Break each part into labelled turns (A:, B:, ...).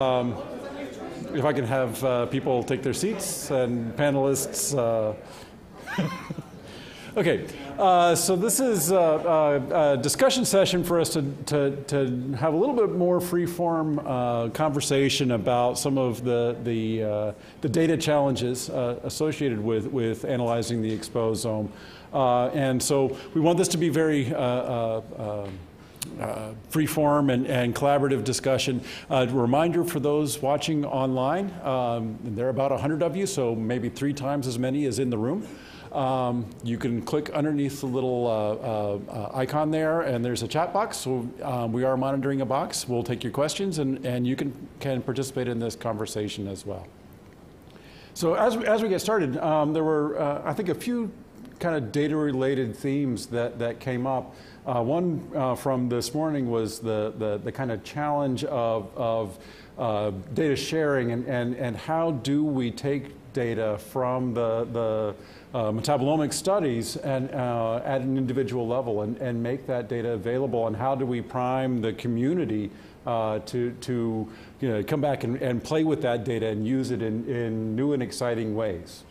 A: If I can have people take their seats and panelists. Okay, so this is a discussion session for us to have a little bit more free-form conversation about some of the data challenges associated with analyzing the exposome. And so we want this to be very free-form and collaborative discussion. Reminder for those watching online, there are about 100 of you, so maybe 3 times as many as in the room. You can click underneath the little icon there, and there's a chat box. So we are monitoring a box. We'll take your questions, and you can participate in this conversation as well. So as we get started, there were, I think, a few kind of data-related themes that came up. One from this morning was the kind of challenge of data sharing and how do we take data from the metabolomic studies and at an individual level and make that data available, and how do we prime the community to come back and play with that data and use it in new and exciting ways.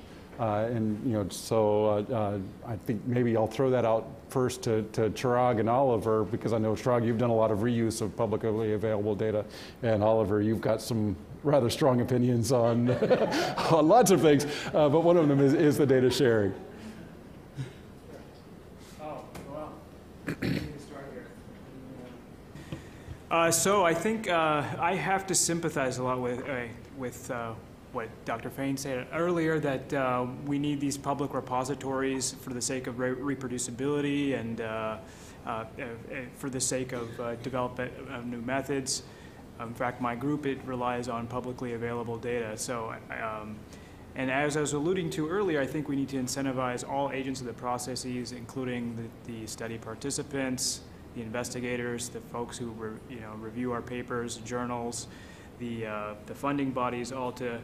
A: So I think maybe I'll throw that out first to Chirag and Oliver, because I know, Chirag, you've done a lot of reuse of publicly available data, and Oliver, you've got some rather strong opinions on, on lots of things, but one of them is the data sharing.
B: Oh, well, so I think I have to sympathize a lot with what Dr. Fiehn said earlier, that we need these public repositories for the sake of reproducibility and for the sake of development of new methods. In fact, my group, it relies on publicly available data. So, and as I was alluding to earlier, I think we need to incentivize all agents of the processes, including the study participants, the investigators, the folks who review our papers, journals, the funding bodies, all to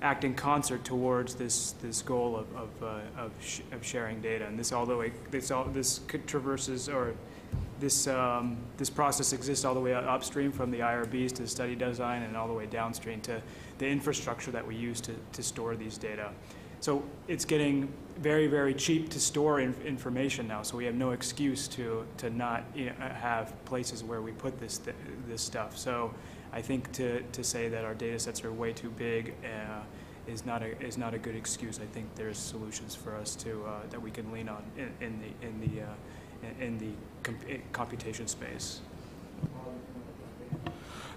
B: act in concert towards this goal of sharing data. And this, although this traverses, or this process exists all the way upstream from the IRBs to the study design, and all the way downstream to the infrastructure that we use to store these data. So it's getting very, very cheap to store information now. So we have no excuse to not have places where we put this stuff. So I think to say that our data sets are way too big is not a good excuse. I think there's solutions for us that we can lean on in the computation space.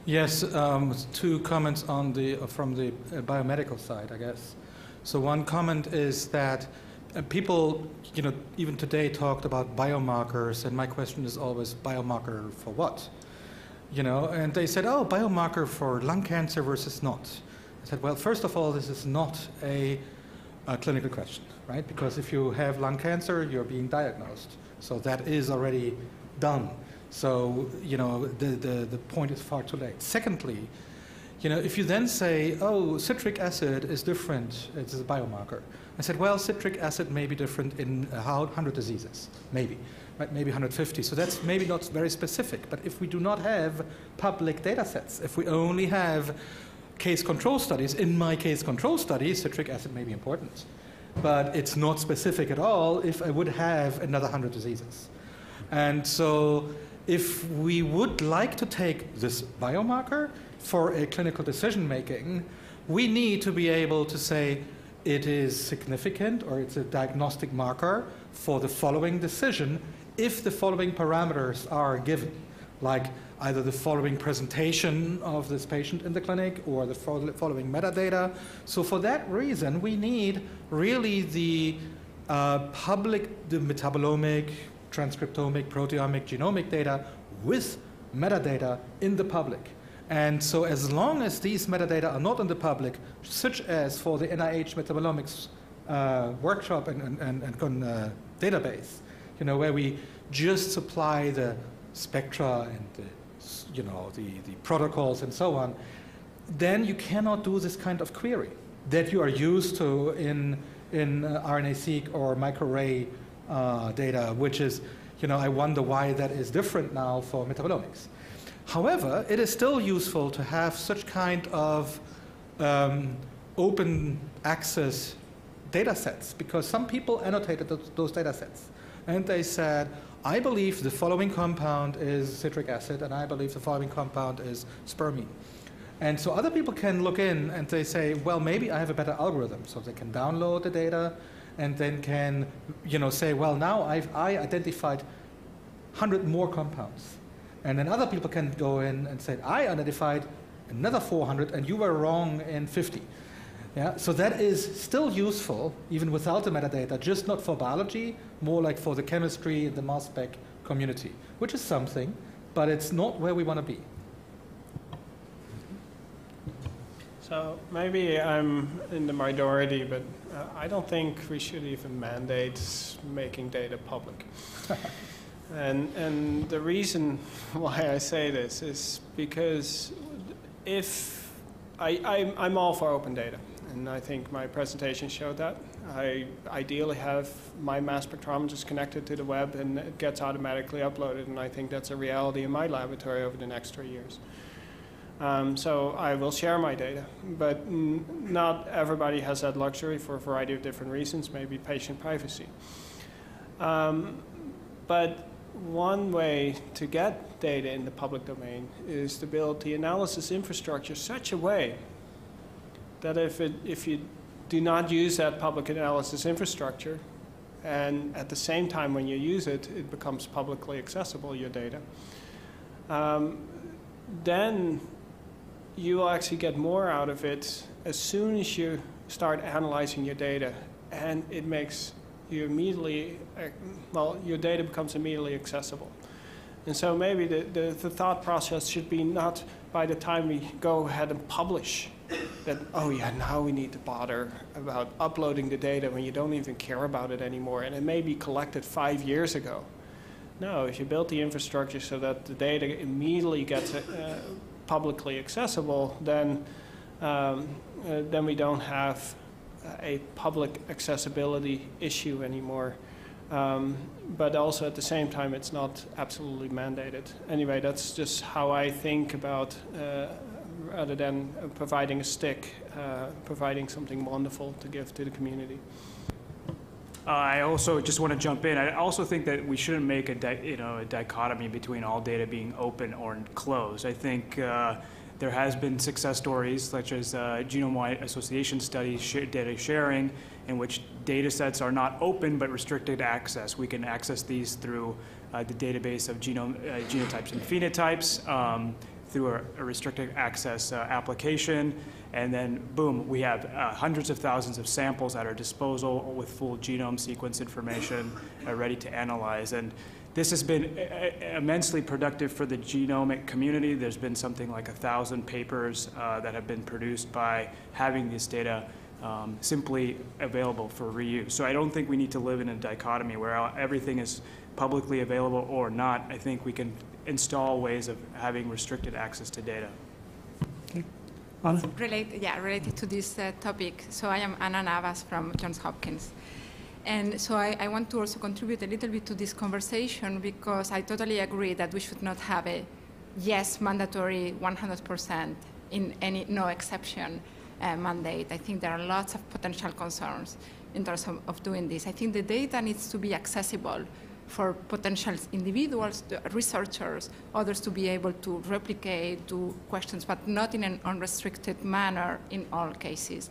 C: Yes, 2 comments on from the biomedical side, I guess. So one comment is that people, even today talked about biomarkers, and my question is always, biomarker for what? And they said, oh, biomarker for lung cancer versus not. I said, well, first of all, this is not a clinical question, right? Because if you have lung cancer, you're being diagnosed. So that is already done. So, the point is far too late. Secondly, if you then say, oh, citric acid is different, it's a biomarker. I said, well, citric acid may be different in 100 diseases, maybe. Right, maybe 150, so that's maybe not very specific. But if we do not have public data sets, if we only have case control studies, in my case control study, citric acid may be important. But it's not specific at all if I would have another 100 diseases. And so if we would like to take this biomarker for a clinical decision making, we need to be able to say it is significant or it's a diagnostic marker for the following decision if the following parameters are given, like either the following presentation of this patient in the clinic or the following metadata. So for that reason, we need really the public, the metabolomic, transcriptomic, proteomic, genomic data with metadata in the public. And so as long as these metadata are not in the public, such as for the NIH metabolomics workshop and database, where we just supply the spectra and the protocols and so on, then you cannot do this kind of query that you are used to in RNA-seq or microarray data, which is, I wonder why that is different now for metabolomics. However, it is still useful to have such kind of open access data sets, because some people annotated those data sets. And they said, I believe the following compound is citric acid, and I believe the following compound is spermine. And so other people can look in and they say, well, maybe I have a better algorithm. So they can download the data and then can say, well, now I identified 100 more compounds. And then other people can go in and say, I identified another 400 and you were wrong in 50. Yeah, so that is still useful, even without the metadata, just not for biology, more like for the chemistry and the mass spec community, which is something, but it's not where we want to be.
D: So maybe I'm in the minority, but I don't think we should even mandate making data public. And the reason why I say this is because if I'm all for open data. And I think my presentation showed that. I ideally have my mass spectrometer connected to the web and it gets automatically uploaded, and I think that's a reality in my laboratory over the next 3 years. So I will share my data, but not everybody has that luxury for a variety of different reasons, maybe patient privacy. But one way to get data in the public domain is to build the analysis infrastructure such a way that if you do not use that public analysis infrastructure, and at the same time when you use it, it becomes publicly accessible, your data, then you will actually get more out of it as soon as you start analyzing your data, and it makes you immediately, your data becomes immediately accessible. And so maybe the thought process should be not by the time we go ahead and publish that, oh yeah, now we need to bother about uploading the data when you don't even care about it anymore, and it may be collected 5 years ago. No, if you build the infrastructure so that the data immediately gets publicly accessible, then we don't have a public accessibility issue anymore. But also at the same time, it's not absolutely mandated. Anyway, that's just how I think about, rather than providing a stick, providing something wonderful to give to the community.
B: I also just want to jump in. I also think that we shouldn't make a dichotomy between all data being open or closed. I think there has been success stories such as genome-wide association studies, data sharing, in which data sets are not open but restricted access. We can access these through the database of genotypes and phenotypes, through a restricted access application, and then boom, we have hundreds of thousands of samples at our disposal with full genome sequence information ready to analyze. And this has been immensely productive for the genomic community. There's been something like 1,000 papers that have been produced by having this data simply available for reuse. So I don't think we need to live in a dichotomy where everything is publicly available or not. I think we can install ways of having restricted access to data.
A: Okay. Anna?
E: Related to this topic. So I am Anna Navas from Johns Hopkins. And so I want to also contribute a little bit to this conversation, because I totally agree that we should not have a yes mandatory 100% in any no exception mandate. I think there are lots of potential concerns in terms of doing this. I think the data needs to be accessible for potential individuals, researchers, others to be able to replicate, do questions, but not in an unrestricted manner in all cases.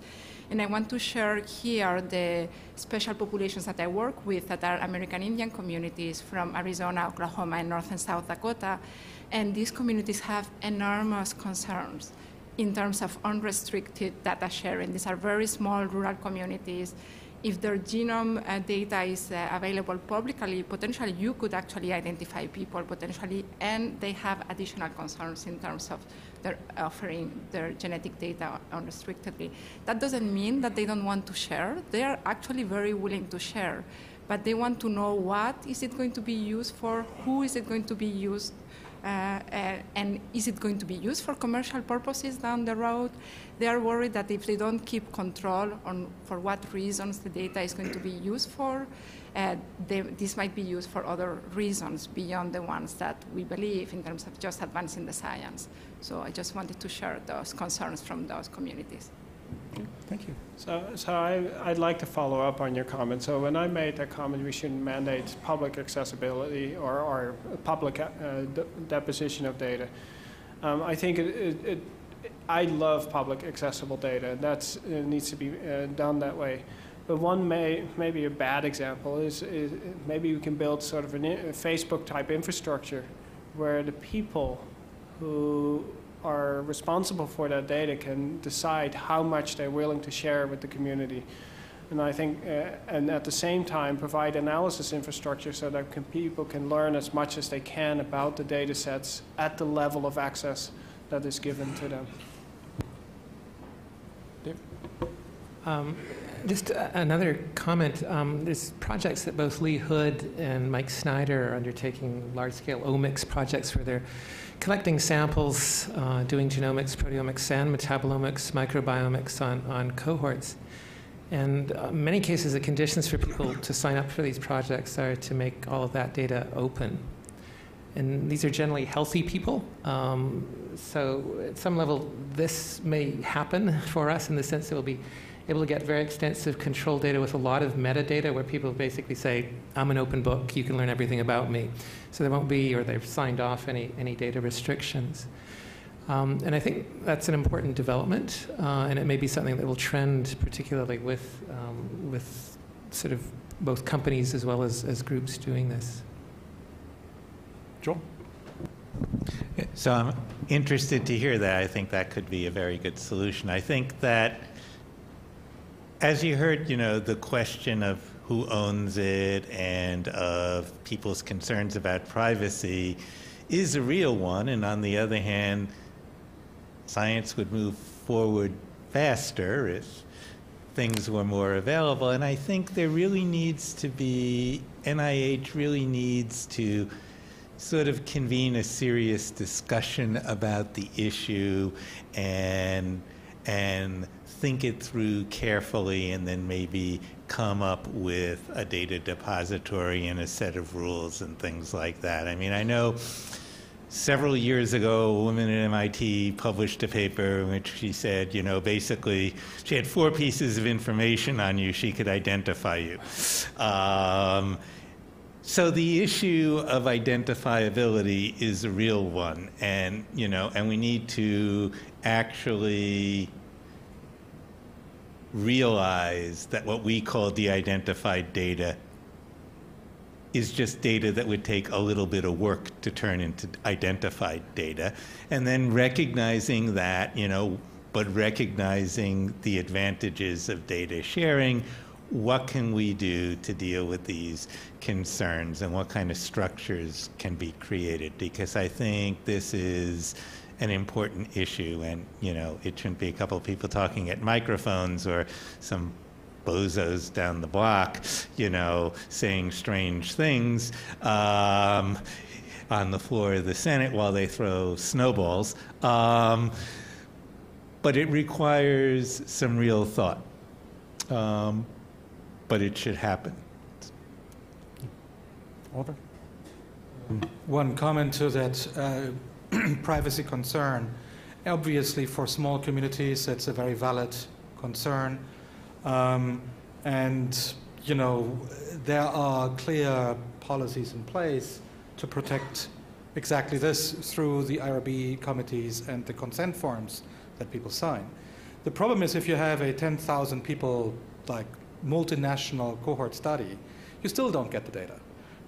E: And I want to share here the special populations that I work with that are American Indian communities from Arizona, Oklahoma, and North and South Dakota. And these communities have enormous concerns in terms of unrestricted data sharing. These are very small rural communities. If their genome data is available publicly, potentially you could actually identify people potentially, and they have additional concerns in terms of their offering their genetic data unrestrictedly. That doesn't mean that they don't want to share. They are actually very willing to share, but they want to know what is it going to be used for, who is it going to be used And is it going to be used for commercial purposes down the road? They are worried that if they don't keep control on for what reasons the data is going to be used for, this might be used for other reasons beyond the ones that we believe in terms of just advancing the science. So I just wanted to share those concerns from those communities.
A: Okay, thank you.
D: So I'd like to follow up on your comment. So when I made that comment, we shouldn't mandate public accessibility or public deposition of data. I think I love public accessible data. That needs to be done that way. But one maybe a bad example is maybe we can build sort of a Facebook type infrastructure where the people who are responsible for that data can decide how much they're willing to share with the community. And I think, and at the same time, provide analysis infrastructure so that people can learn as much as they can about the data sets at the level of access that is given to them.
A: Dave?
F: Just another comment. There's projects that both Lee Hood and Mike Snyder are undertaking, large-scale omics projects where they're collecting samples, doing genomics, proteomics, and metabolomics, microbiomics on cohorts. And in many cases, the conditions for people to sign up for these projects are to make all of that data open. And these are generally healthy people. So at some level, this may happen for us in the sense that we'll be able to get very extensive control data with a lot of metadata where people basically say, I'm an open book, you can learn everything about me. So there won't be, or they've signed off any data restrictions. And I think that's an important development, and it may be something that will trend particularly with sort of both companies as well as groups doing this.
A: Joel?
G: So I'm interested to hear that. I think that could be a very good solution. I think that, as you heard, the question of who owns it and of people's concerns about privacy is a real one. And on the other hand, science would move forward faster if things were more available. And I think there really needs to be, NIH really needs to sort of convene a serious discussion about the issue and think it through carefully, and then maybe come up with a data depository and a set of rules and things like that. I mean, I know several years ago, a woman at MIT published a paper in which she said, basically, she had 4 pieces of information on you, she could identify you. So the issue of identifiability is a real one, and and we need to actually realize that what we call de-identified data is just data that would take a little bit of work to turn into identified data, and then recognizing that, but recognizing the advantages of data sharing. What can we do to deal with these concerns, and what kind of structures can be created? Because I think this is an important issue, and it shouldn't be a couple of people talking at microphones or some bozos down the block, saying strange things on the floor of the Senate while they throw snowballs. But it requires some real thought. But it should happen.
A: Oliver?
C: One comment to that privacy concern. Obviously, for small communities, it's a very valid concern. And, there are clear policies in place to protect exactly this through the IRB committees and the consent forms that people sign. The problem is if you have a 10,000 people, multinational cohort study, you still don't get the data,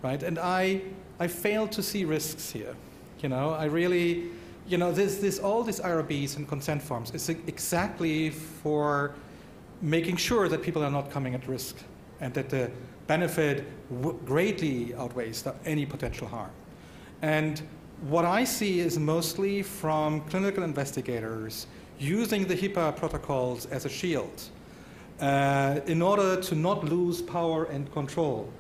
C: right? And I fail to see risks here. I really, all these IRBs and consent forms is exactly for making sure that people are not coming at risk and that the benefit greatly outweighs any potential harm. And what I see is mostly from clinical investigators using the HIPAA protocols as a shield in order to not lose power and control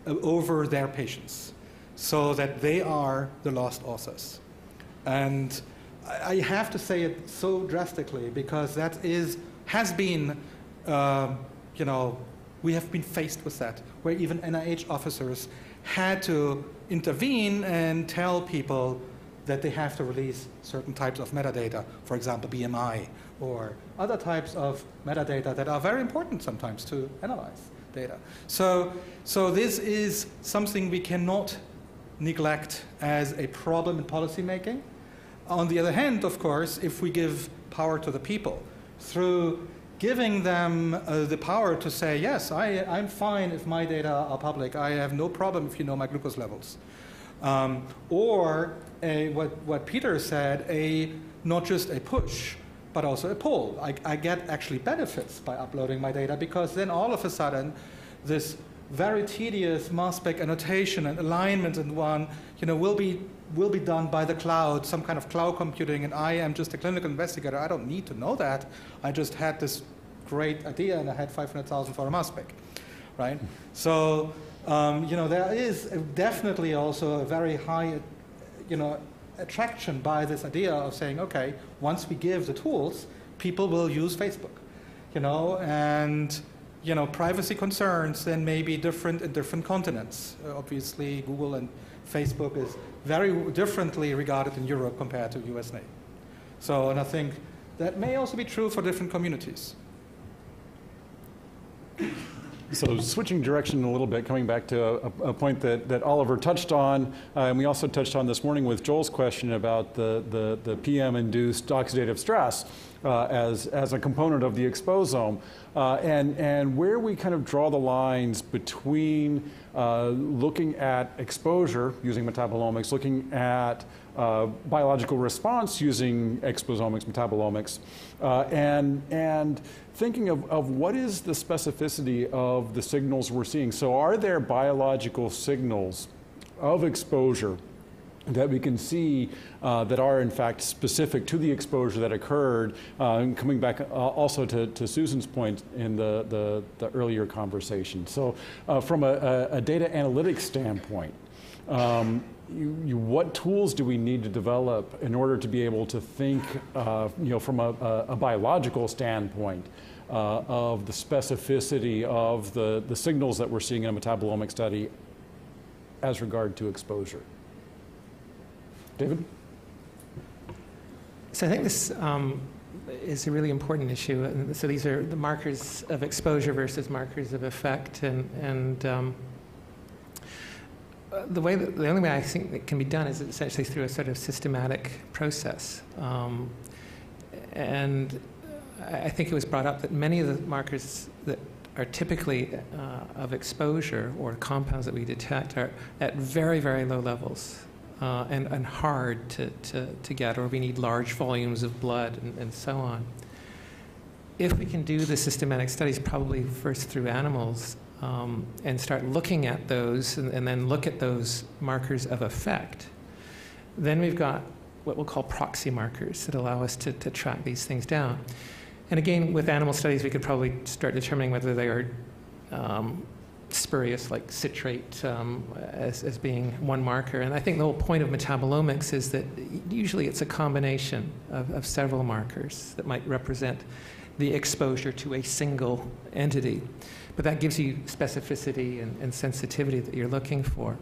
C: over their patients, so that they are the lost authors. And I have to say it so drastically because has been, you know, we have been faced with that, where even NIH officers had to intervene and tell people that they have to release certain types of metadata, for example, BMI, or other types of metadata that are very important sometimes to analyze data. So this is something we cannot neglect as a problem in policymaking. On the other hand, of course, if we give power to the people through giving them the power to say, yes, I'm fine if my data are public. I have no problem if you know my glucose levels. Or what Pieter said, not just a push, but also a pull. I get actually benefits by uploading my data because then all of a sudden this very tedious mass spec annotation and alignment and one, you know, will be done by the cloud, some kind of cloud computing, and I am just a clinical investigator. I don't need to know that. I just had this great idea and I had 500,000 for a mass spec, right? So, you know, there is definitely also a very high, you know, attraction by this idea of saying, okay, once we give the tools, people will use Facebook, you know, and you know, privacy concerns then may be different in different continents. Obviously, Google and Facebook is very differently regarded in Europe compared to USA. So, and I think that may also be true for different communities.
A: So switching direction a little bit, coming back to a point that Oliver touched on, and we also touched on this morning with Joel's question about the PM-induced oxidative stress as a component of the exposome, and where we kind of draw the lines between looking at exposure using metabolomics, looking at biological response using exposomics, metabolomics, and thinking of what is the specificity of the signals we're seeing. So are there biological signals of exposure that we can see that are in fact specific to the exposure that occurred, coming back also to Susan's point in the earlier conversation. So from a data analytics standpoint, what tools do we need to develop in order to be able to think, you know, from a biological standpoint of the specificity of the signals that we're seeing in a metabolomic study as regard to exposure? David?
F: So I think this is a really important issue. And so these are the markers of exposure versus markers of effect, and the only way I think it can be done is essentially through a sort of systematic process. And I think it was brought up that many of the markers that are typically of exposure or compounds that we detect are at very, very low levels and hard to get, or we need large volumes of blood and so on. If we can do the systematic studies, probably first through animals, and start looking at those and then look at those markers of effect, then we've got what we'll call proxy markers that allow us to track these things down. And again, with animal studies, we could probably start determining whether they are spurious, like citrate, as being one marker. And I think the whole point of metabolomics is that usually it's a combination of several markers that might represent the exposure to a single entity. But that gives you specificity and sensitivity that you're looking for.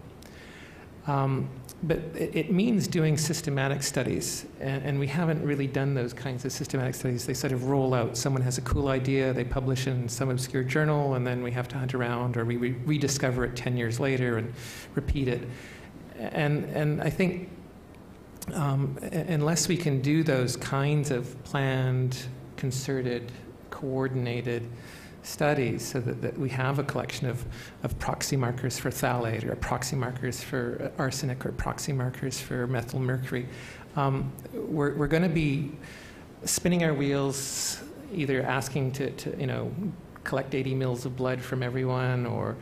F: But it means doing systematic studies, and we haven't really done those kinds of systematic studies. They sort of roll out. Someone has a cool idea, they publish in some obscure journal, and then we have to hunt around, or we rediscover it 10 years later and repeat it. And I think unless we can do those kinds of planned, concerted, coordinated studies, so that we have a collection of proxy markers for phthalate, or proxy markers for arsenic, or proxy markers for methyl mercury, we're going to be spinning our wheels, either asking to collect 80 mils of blood from everyone, or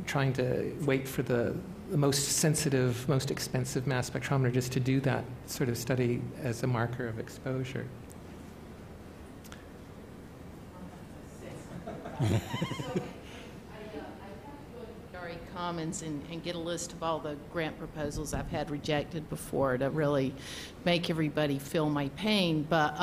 F: trying to wait for the most sensitive, most expensive mass spectrometer just to do that sort of study as a marker of exposure.
H: Commons and get a list of all the grant proposals I've had rejected before to really make everybody feel my pain. But,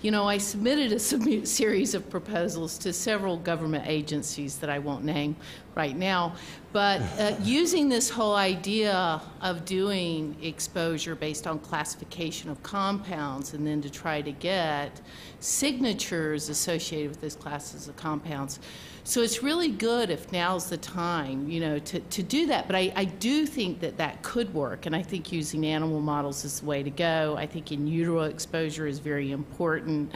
H: you know, I submitted a series of proposals to several government agencies that I won't name right now. But using this whole idea of doing exposure based on classification of compounds and then to try to get signatures associated with those classes of compounds. So it's really good if now's the time, you know, to do that. But I do think that that could work, and I think using animal models is the way to go. I think in utero exposure is very important,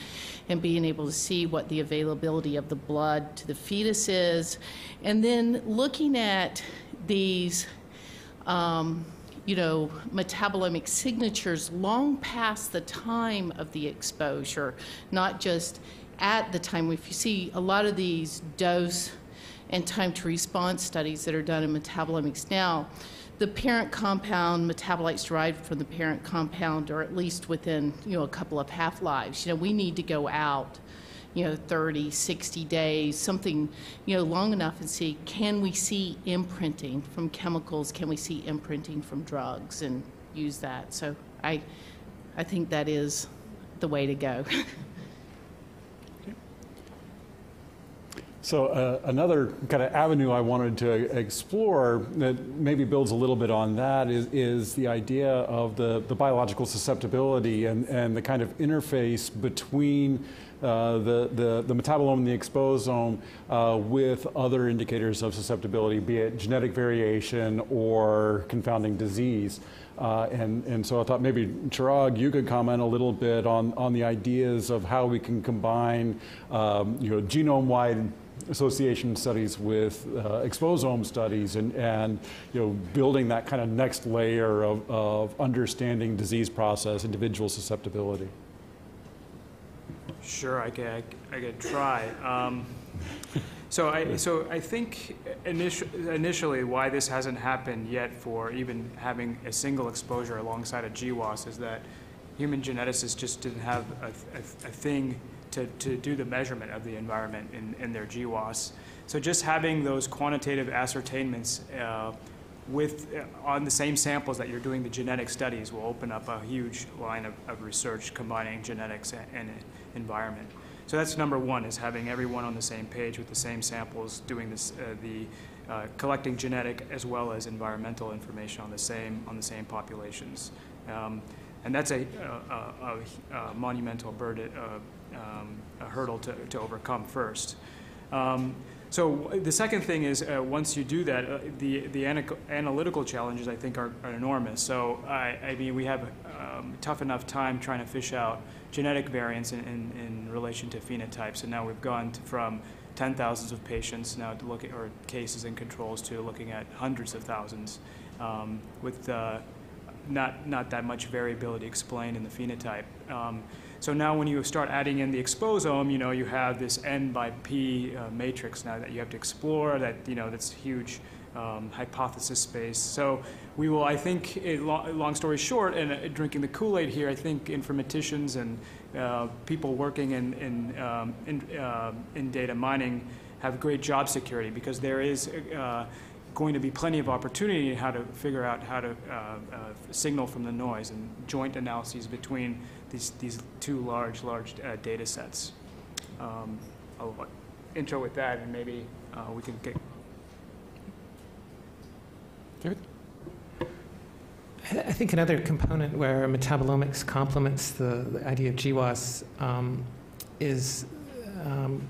H: and being able to see what the availability of the blood to the fetus is. And then looking at these, you know, metabolomic signatures long past the time of the exposure, not just at the time. If you see a lot of these dose and time to response studies that are done in metabolomics now, the parent compound, metabolites derived from the parent compound, are at least within, you know, a couple of half-lives. You know, we need to go out, you know, 30, 60 days, something, you know, long enough and see, can we see imprinting from chemicals? Can we see imprinting from drugs, and use that? So I think that is the way to go.
A: So another kind of avenue I wanted to explore that maybe builds a little bit on that is the idea of the biological susceptibility and the kind of interface between the metabolome and the exposome with other indicators of susceptibility, be it genetic variation or confounding disease. And so I thought maybe, Chirag, you could comment a little bit on the ideas of how we can combine you know, genome-wide association studies with exposome studies and you know, building that kind of next layer of understanding disease process, individual susceptibility.
B: Sure, I could try. So I think initially why this hasn't happened yet for even having a single exposure alongside a GWAS is that human geneticists just didn't have a thing to do the measurement of the environment in their GWAS. So just having those quantitative ascertainments on the same samples that you're doing the genetic studies will open up a huge line of research combining genetics and environment. So that's number one, is having everyone on the same page with the same samples, doing this, collecting genetic as well as environmental information on the same populations. And that's a monumental burden, a hurdle to overcome first. So the second thing is once you do that, the analytical challenges I think are enormous. So I mean, we have tough enough time trying to fish out genetic variants in relation to phenotypes, and now we've gone from 10,000s of patients now to look at, or cases and controls, to looking at hundreds of thousands with not that much variability explained in the phenotype. So now when you start adding in the exposome, you know, you have this N by P matrix now that you have to explore, that, you know, that's huge hypothesis space. So we will, I think, long story short, and drinking the Kool-Aid here, I think informaticians and people working in data mining have great job security, because there is going to be plenty of opportunity in how to figure out how to signal from the noise, and joint analyses between these two large data sets. I'll intro with that, and maybe we can get.
A: David?
F: I think another component where metabolomics complements the idea of GWAS is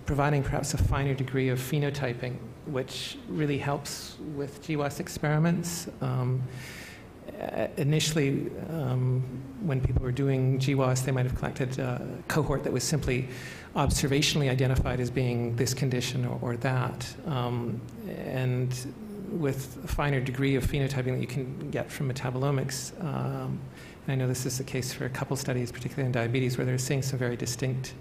F: providing perhaps a finer degree of phenotyping, which really helps with GWAS experiments. Initially, when people were doing GWAS, they might have collected a cohort that was simply observationally identified as being this condition or that. And with a finer degree of phenotyping that you can get from metabolomics, and I know this is the case for a couple studies, particularly in diabetes, where they're seeing some very distinct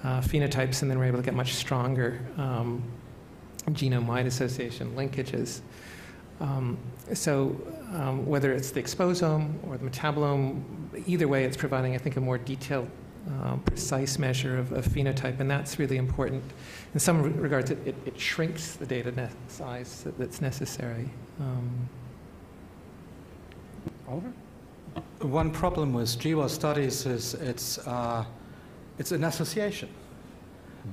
F: phenotypes, and then we're able to get much stronger genome-wide association linkages. So whether it's the exposome or the metabolome, either way, it's providing, I think, a more detailed precise measure of phenotype, and that's really important. In some regards, it shrinks the data size that's necessary.
A: Oliver?
C: One problem with GWAS studies is it's an association.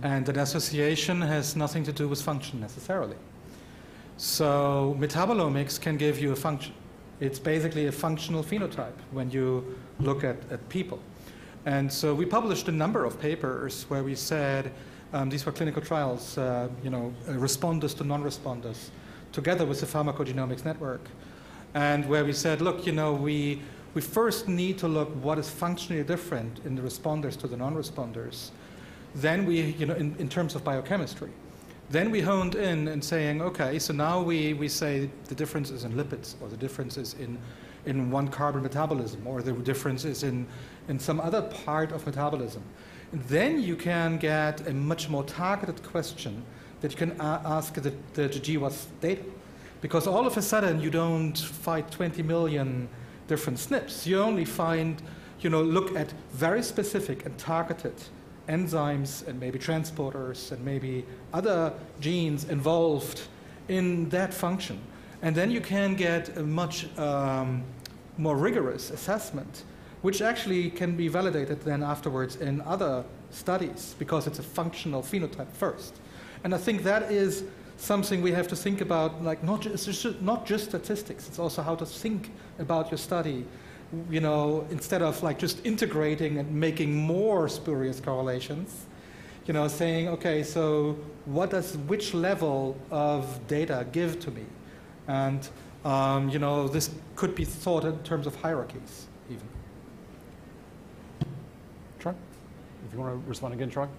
C: And an association has nothing to do with function necessarily. So metabolomics can give you a function. It's basically a functional phenotype when you look at people. And so we published a number of papers where we said, these were clinical trials, responders to non-responders, together with the pharmacogenomics network. And where we said, look, we first need to look what is functionally different in the responders to the non-responders. Then we, in terms of biochemistry. Then we honed in and saying, okay, so now we say the difference is in lipids, or the difference is in one carbon metabolism, or the difference is in some other part of metabolism. And then you can get a much more targeted question that you can ask the GWAS data. Because all of a sudden you don't find 20 million different SNPs. You only find, look at very specific and targeted enzymes and maybe transporters and maybe other genes involved in that function. And then you can get a much more rigorous assessment, which actually can be validated then afterwards in other studies, because it's a functional phenotype first. And I think that is something we have to think about, like not just statistics, it's also how to think about your study, instead of like just integrating and making more spurious correlations, saying, okay, so what does which level of data give to me? And, this could be thought in terms of hierarchies, even.
A: Chirag? If you want to respond again, Chirag?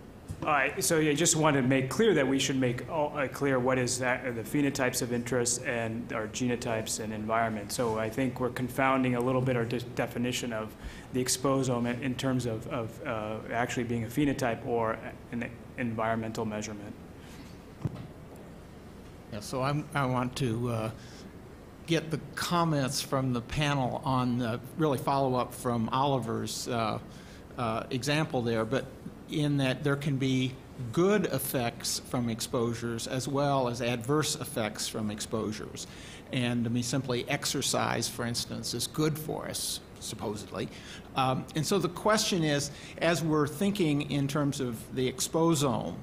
B: So yeah, just want to make clear that we should make clear what is that the phenotypes of interest and our genotypes and environment. So I think we're confounding a little bit our definition of the exposome in terms of actually being a phenotype or an environmental measurement.
I: Yeah, so I want to get the comments from the panel on really follow up from Oliver's example there, but in that there can be good effects from exposures as well as adverse effects from exposures. And simply exercise, for instance, is good for us, supposedly. And so the question is, as we're thinking in terms of the exposome,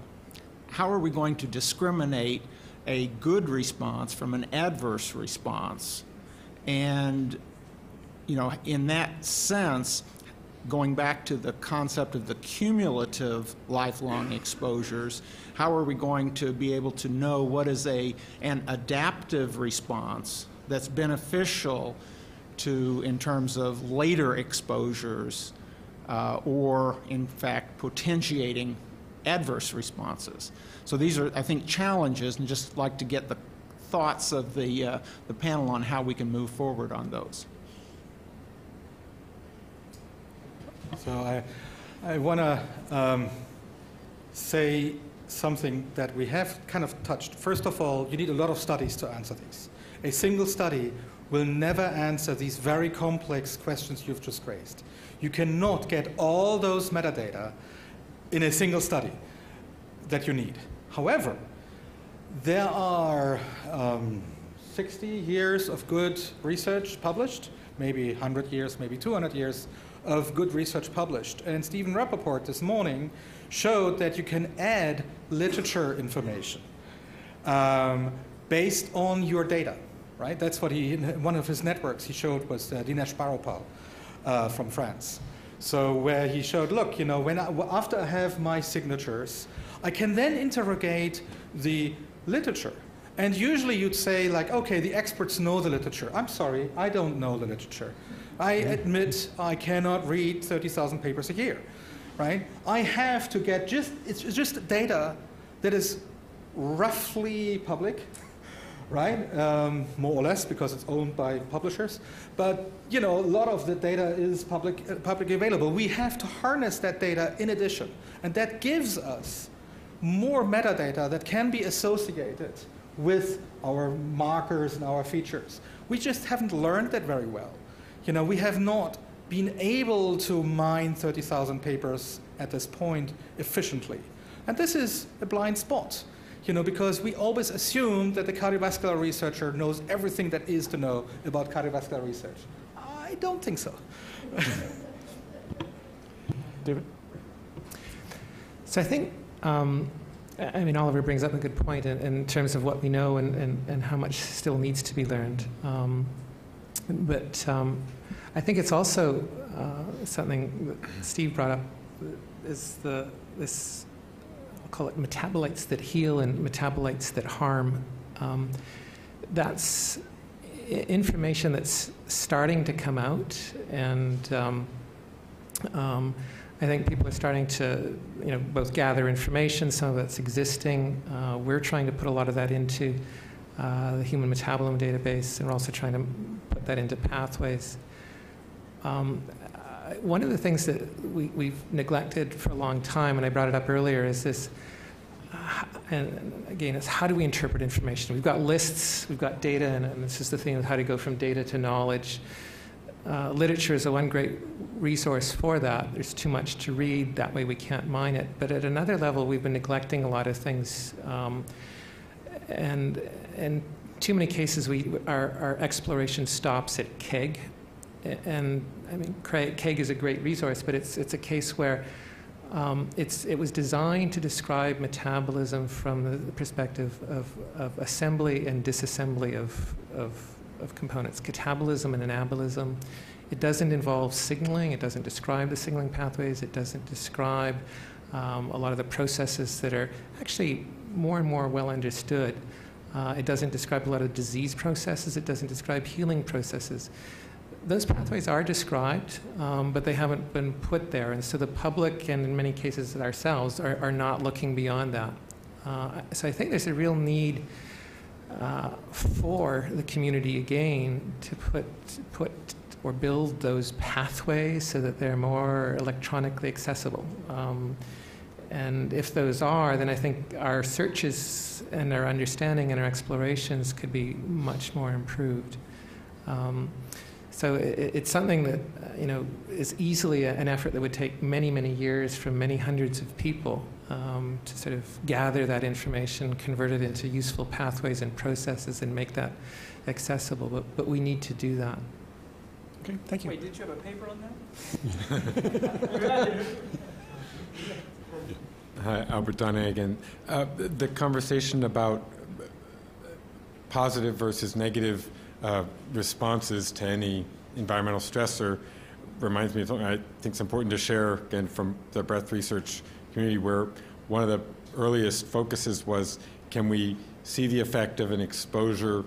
I: how are we going to discriminate a good response from an adverse response? And, in that sense, going back to the concept of the cumulative lifelong exposures, how are we going to be able to know what is an adaptive response that's beneficial to, in terms of later exposures, or in fact potentiating adverse responses? So these are, I think, challenges, and just like to get the thoughts of the panel on how we can move forward on those.
C: So I want to say something that we have kind of touched. First of all, you need a lot of studies to answer these. A single study will never answer these very complex questions you've just raised. You cannot get all those metadata in a single study that you need. However, there are 60 years of good research published, maybe 100 years, maybe 200 years of good research published. And Stephen Rappaport this morning showed that you can add literature information based on your data, right? That's what one of his networks he showed was Dinesh Baropal from France. So where he showed, look, after I have my signatures, I can then interrogate the literature. And usually you'd say, like, okay, the experts know the literature. I'm sorry, I don't know the literature. I admit I cannot read 30,000 papers a year, right? I have to get it's just data that is roughly public, right? More or less, because it's owned by publishers. But, a lot of the data is publicly available. We have to harness that data in addition. And that gives us more metadata that can be associated with our markers and our features. We just haven't learned that very well. We have not been able to mine 30,000 papers at this point efficiently. And this is a blind spot, because we always assume that the cardiovascular researcher knows everything that is to know about cardiovascular research. I don't think so.
A: David?
F: So I think, Oliver brings up a good point in terms of what we know and how much still needs to be learned. But I think it's also something that Steve brought up is this, I'll call it metabolites that heal and metabolites that harm. That's information that's starting to come out, and I think people are starting to, both gather information, some of that's existing. We're trying to put a lot of that into the human metabolome database, and we're also trying to put that into pathways. One of the things that we've neglected for a long time, and I brought it up earlier, is this, and again, it's how do we interpret information? We've got lists, we've got data, and this is the thing of how to go from data to knowledge. Literature is one great resource for that. There's too much to read, that way we can't mine it. But at another level, we've been neglecting a lot of things. And in too many cases, our exploration stops at KEGG. And KEGG is a great resource, but it's a case where it was designed to describe metabolism from the perspective of assembly and disassembly of components, catabolism and anabolism. It doesn't involve signaling. It doesn't describe the signaling pathways. It doesn't describe a lot of the processes that are actually more and more well understood. It doesn't describe a lot of disease processes. It doesn't describe healing processes. Those pathways are described, but they haven't been put there. And so the public, and in many cases ourselves, are not looking beyond that. So I think there's a real need for the community, again, to put or build those pathways so that they're more electronically accessible. And if those are, then I think our searches and our understanding and our explorations could be much more improved. So it's something that is easily an effort that would take many, many years from many hundreds of people to sort of gather that information, convert it into useful pathways and processes, and make that accessible. But we need to do that.
A: Okay, thank you.
B: Wait, did you have a paper on that?
J: Hi, Albert Donne again. The conversation about positive versus negative responses to any environmental stressor reminds me of something I think is important to share, again, from the breath research community, where one of the earliest focuses was, can we see the effect of an exposure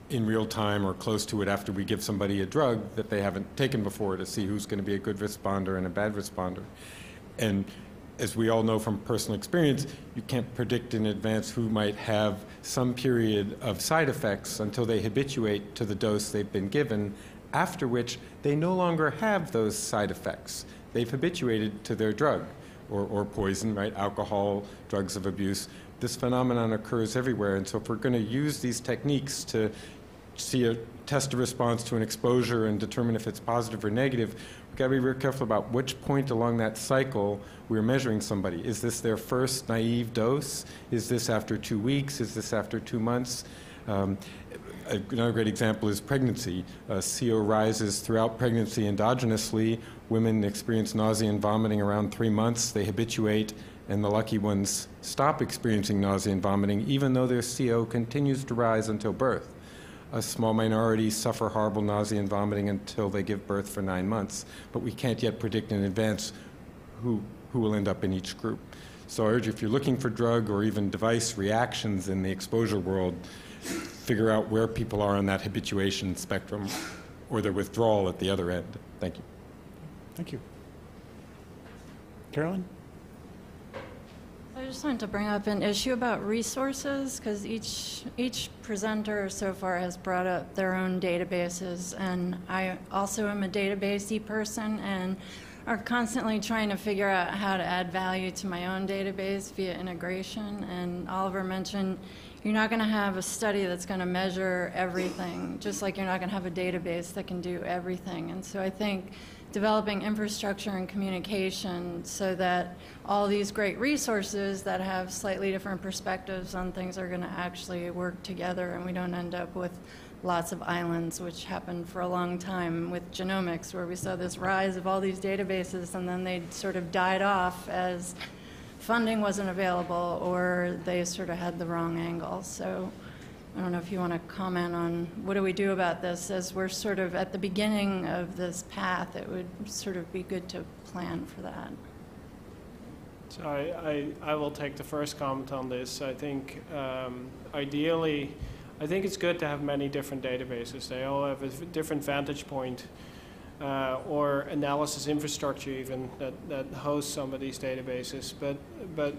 J: in real time or close to it after we give somebody a drug that they haven't taken before, to see who's going to be a good responder and a bad responder. And as we all know from personal experience, you can't predict in advance who might have some period of side effects until they habituate to the dose they've been given, after which they no longer have those side effects. They've habituated to their drug or poison, right? Alcohol, drugs of abuse. This phenomenon occurs everywhere. And so if we're going to use these techniques to test a response to an exposure and determine if it's positive or negative, we've got to be very careful about which point along that cycle we're measuring somebody. Is this their first naive dose? Is this after 2 weeks? Is this after 2 months? Another great example is pregnancy. CO rises throughout pregnancy endogenously. Women experience nausea and vomiting around 3 months. They habituate, and the lucky ones stop experiencing nausea and vomiting, even though their CO continues to rise until birth. A small minority suffer horrible nausea and vomiting until they give birth for 9 months, but we can't yet predict in advance who will end up in each group. So I urge you, if you're looking for drug or even device reactions in the exposure world, figure out where people are on that habituation spectrum or their withdrawal at the other end. Thank you.
A: Thank you. Carolyn?
K: I just wanted to bring up an issue about resources, because each presenter so far has brought up their own databases, and I also am a database-y person and are constantly trying to figure out how to add value to my own database via integration. And Oliver mentioned you're not going to have a study that's going to measure everything, just like you're not going to have a database that can do everything. And so I think developing infrastructure and communication so that all these great resources that have slightly different perspectives on things are going to actually work together, and we don't end up with lots of islands, which happened for a long time with genomics, where we saw this rise of all these databases and then they sort of died off as funding wasn't available or they sort of had the wrong angle. So I don't know if you want to comment on what do we do about this. As we're sort of at the beginning of this path, it would sort of be good to plan for that.
D: So I will take the first comment on this. I think ideally, I think it's good to have many different databases. They all have a different vantage point or analysis infrastructure even that hosts some of these databases. But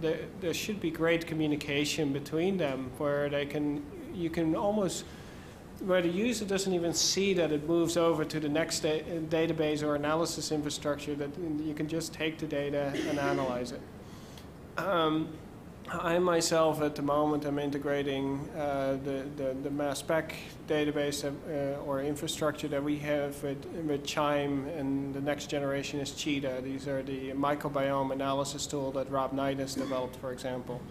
D: there should be great communication between them where you can almost, where the user doesn't even see that it moves over to the next database or analysis infrastructure, that you can just take the data and analyze it. I myself at the moment am integrating the mass spec database or infrastructure that we have with Chime, and the next generation is Cheetah. These are the microbiome analysis tool that Rob Knight has developed, for example.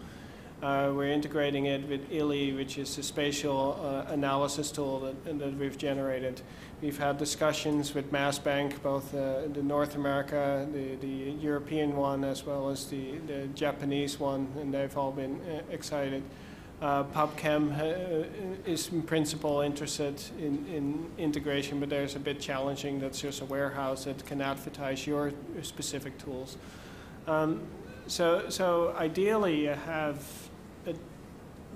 D: We're integrating it with ILI, which is a spatial analysis tool that we've generated. We've had discussions with Mass Bank, both the North America, the European one, as well as the Japanese one, and they've all been excited. PubChem is in principle interested in integration, but there's a bit challenging. That's just a warehouse that can advertise your specific tools. So ideally, you have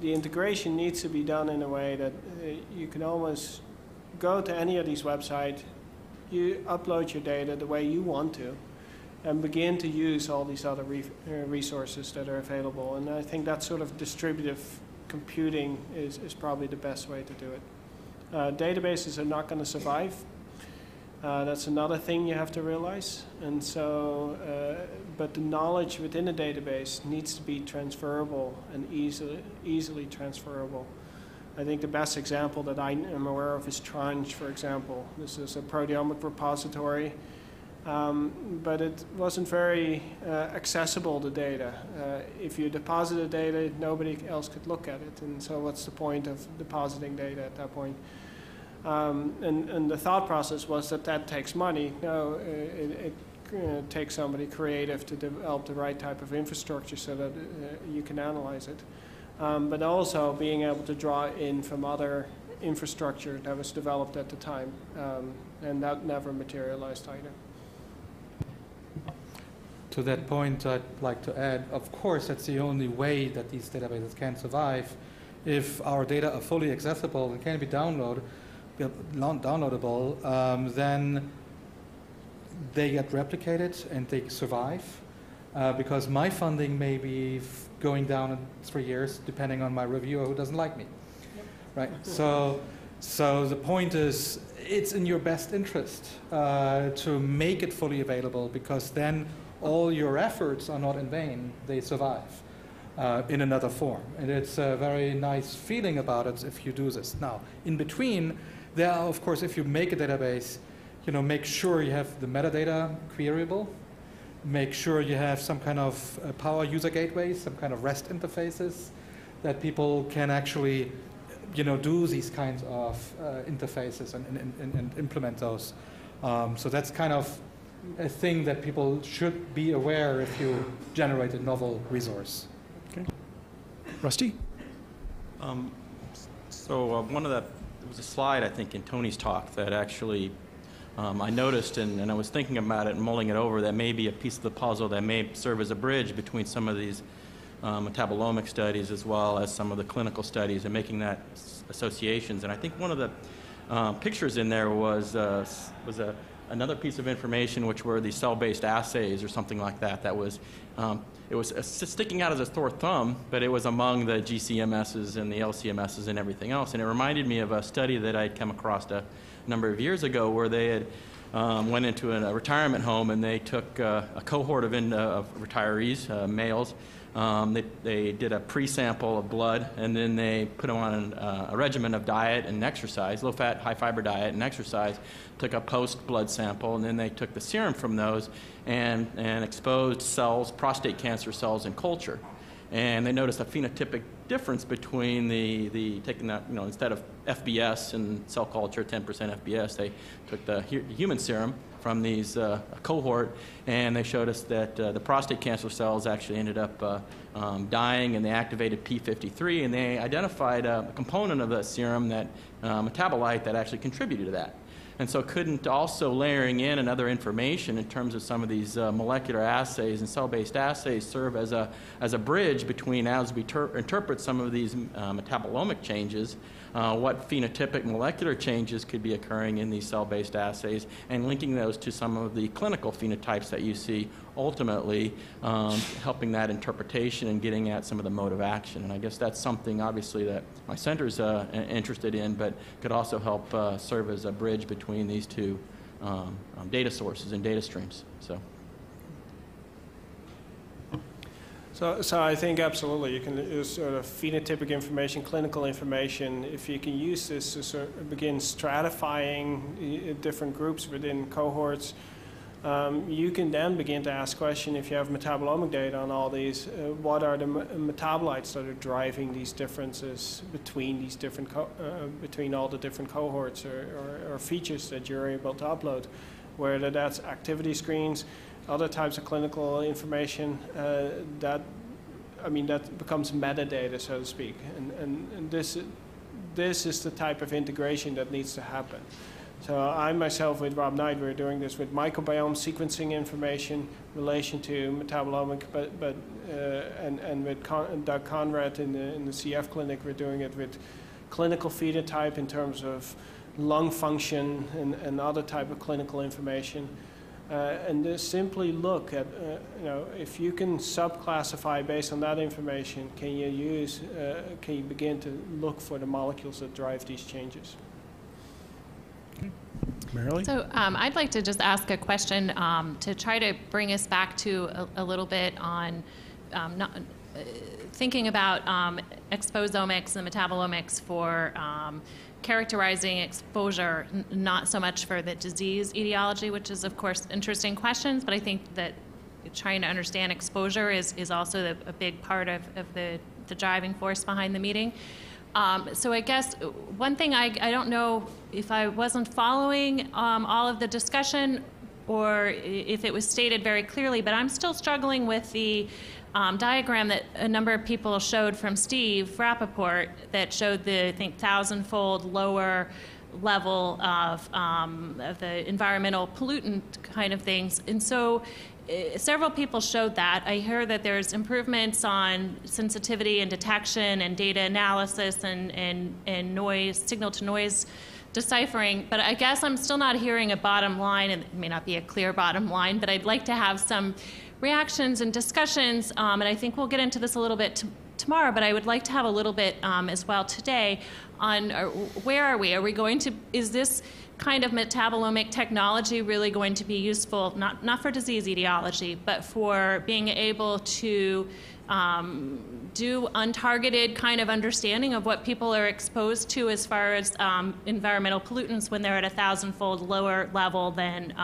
D: the integration needs to be done in a way that you can almost go to any of these websites, you upload your data the way you want to, and begin to use all these other resources that are available. And I think that sort of distributive computing is probably the best way to do it. Databases are not going to survive. That's another thing you have to realize. And so, but the knowledge within a database needs to be transferable and easily transferable. I think the best example that I am aware of is Tranche, for example. This is a proteomic repository, but it wasn't very accessible, the data. If you deposited data, nobody else could look at it. And so what's the point of depositing data at that point? And the thought process was that takes money. No, it takes somebody creative to develop the right type of infrastructure so that you can analyze it. But also being able to draw in from other infrastructure that was developed at the time. And that never materialized either.
C: To that point, I'd like to add, of course, that's the only way that these databases can survive. If our data are fully accessible and can be downloadable, then they get replicated and they survive. Because my funding may be going down in 3 years, depending on my reviewer who doesn't like me. Yep. Right? So the point is, it's in your best interest to make it fully available, because then all your efforts are not in vain. They survive in another form. And it's a very nice feeling about it if you do this. Now, in between, there are, of course, if you make a database, make sure you have the metadata queryable. Make sure you have some kind of power user gateways, some kind of REST interfaces that people can actually, do these kinds of interfaces and implement those. So that's kind of a thing that people should be aware if you generate a novel resource.
A: Okay. Rusty?
L: There was a slide, I think, in Tony's talk that actually I noticed, and I was thinking about it and mulling it over, that may be a piece of the puzzle that may serve as a bridge between some of these metabolomic studies as well as some of the clinical studies, and making that associations. And I think one of the pictures in there was another piece of information, which were the cell-based assays or something like that. That was it was sticking out as a sore thumb, but it was among the GCMSs and the LCMSs and everything else. And it reminded me of a study that I'd come across a number of years ago, where they had went into a retirement home, and they took a cohort of retirees, males. They did a pre-sample of blood, and then they put them on a regimen of diet and exercise, low-fat, high-fiber diet and exercise, took a post-blood sample, and then they took the serum from those and exposed cells, prostate cancer cells in culture. And they noticed a phenotypic difference between the taking that, instead of FBS in cell culture, 10% FBS, they took the human serum from these cohort, and they showed us that the prostate cancer cells actually ended up dying, and they activated P53, and they identified a component of the serum, that metabolite, that actually contributed to that. And so couldn't also layering in another information in terms of some of these molecular assays and cell-based assays serve as a bridge between, as we interpret some of these metabolomic changes, what phenotypic molecular changes could be occurring in these cell-based assays, and linking those to some of the clinical phenotypes that you see, ultimately helping that interpretation and getting at some of the mode of action. And I guess that's something, obviously, that my center's interested in, but could also help serve as a bridge between these two data sources and data streams.
D: So I think absolutely you can use sort of phenotypic information, clinical information. If you can use this to sort of begin stratifying different groups within cohorts, you can then begin to ask questions, if you have metabolomic data on all these, what are the metabolites that are driving these differences between these different between all the different cohorts or features that you're able to upload, whether that's activity screens, other types of clinical information, that becomes metadata, so to speak. And this is the type of integration that needs to happen. So I myself, with Rob Knight, we're doing this with microbiome sequencing information in relation to metabolomic, and with Doug Conrad in the CF clinic, we're doing it with clinical phenotype in terms of lung function and other type of clinical information. And just simply look at, if you can subclassify based on that information, can you begin to look for the molecules that drive these changes?
A: Marilee?
M: So I'd like to just ask a question to try to bring us back to a little bit on thinking about exposomics and metabolomics for characterizing exposure, not so much for the disease etiology, which is, of course, interesting questions, but I think that trying to understand exposure is also a big part of the driving force behind the meeting. So I guess one thing, I don't know if I wasn't following all of the discussion or if it was stated very clearly, but I'm still struggling with the diagram that a number of people showed from Steve Rappaport that showed the, I think, 1,000-fold lower level of the environmental pollutant kind of things. And so several people showed that. I hear that there's improvements on sensitivity and detection and data analysis and noise, signal-to-noise deciphering, but I guess I'm still not hearing a bottom line, and it may not be a clear bottom line, but I'd like to have some reactions and discussions, and I think we'll get into this a little bit tomorrow, but I would like to have a little bit as well today on where are we? Are we going to, is this kind of metabolomic technology really going to be useful, not for disease etiology, but for being able to do untargeted kind of understanding of what people are exposed to as far as environmental pollutants when they're at 1,000-fold lower level than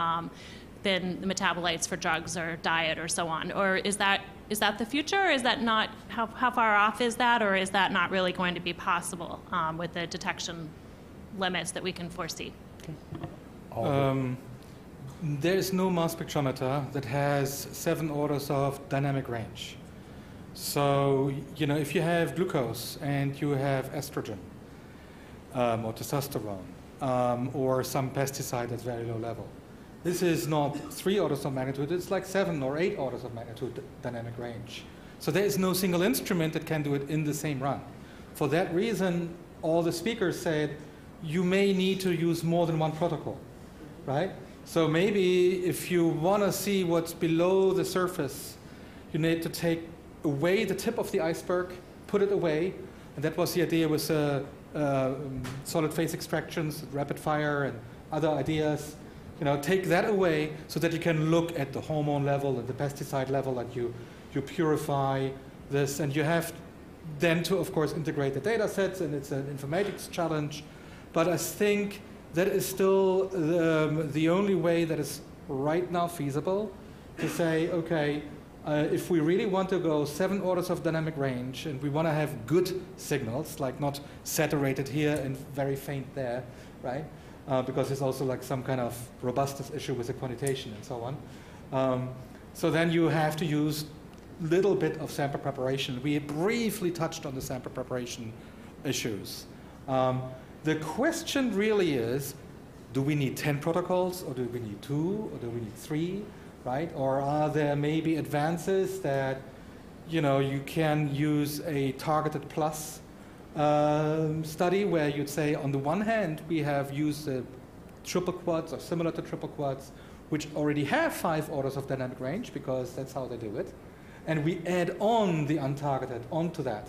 M: the metabolites for drugs or diet or so on? Or is that the future, or is that not, how far off is that, or is that not really going to be possible with the detection limits that we can foresee?
C: There is no mass spectrometer that has 7 orders of dynamic range. So, if you have glucose and you have estrogen or testosterone or some pesticide that's very low level, this is not 3 orders of magnitude, it's like 7 or 8 orders of magnitude dynamic range. So there is no single instrument that can do it in the same run. For that reason, all the speakers said, you may need to use more than one protocol, right? So maybe if you want to see what's below the surface, you need to take away the tip of the iceberg, put it away, and that was the idea with solid phase extractions, rapid fire, and other ideas. take that away so that you can look at the hormone level and the pesticide level, and you purify this, and you have then to, of course, integrate the data sets, and it's an informatics challenge. But I think that is still the only way that is right now feasible to say, okay, if we really want to go 7 orders of dynamic range, and we want to have good signals, like not saturated here and very faint there, right? Because there's also like some kind of robustness issue with the quantitation and so on. So then you have to use little bit of sample preparation. We briefly touched on the sample preparation issues. The question really is, do we need 10 protocols, or do we need 2, or do we need 3, right? Or are there maybe advances that, you can use a targeted plus study where you'd say, on the one hand, we have used the triple quads or similar to triple quads, which already have 5 orders of dynamic range, because that's how they do it. And we add on the untargeted onto that,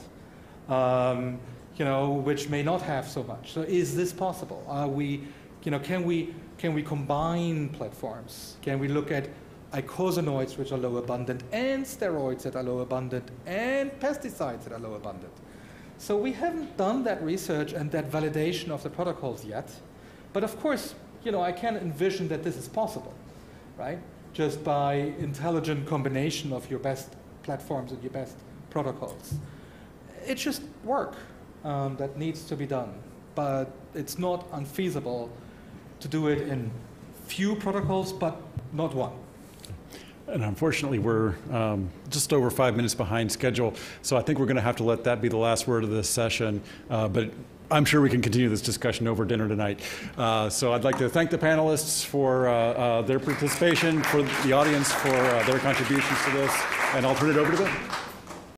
C: which may not have so much. So is this possible? Are we, can we combine platforms? Can we look at icosanoids, which are low abundant, and steroids that are low abundant, and pesticides that are low abundant? So we haven't done that research and that validation of the protocols yet. But of course, I can envision that this is possible, right? Just by intelligent combination of your best platforms and your best protocols. It's just work that needs to be done. But it's not unfeasible to do it in few protocols, but not one.
A: And unfortunately, we're just over 5 minutes behind schedule, so I think we're going to have to let that be the last word of this session. But I'm sure we can continue this discussion over dinner tonight. So I'd like to thank the panelists for their participation, for the audience for their contributions to this, and I'll turn it over to them.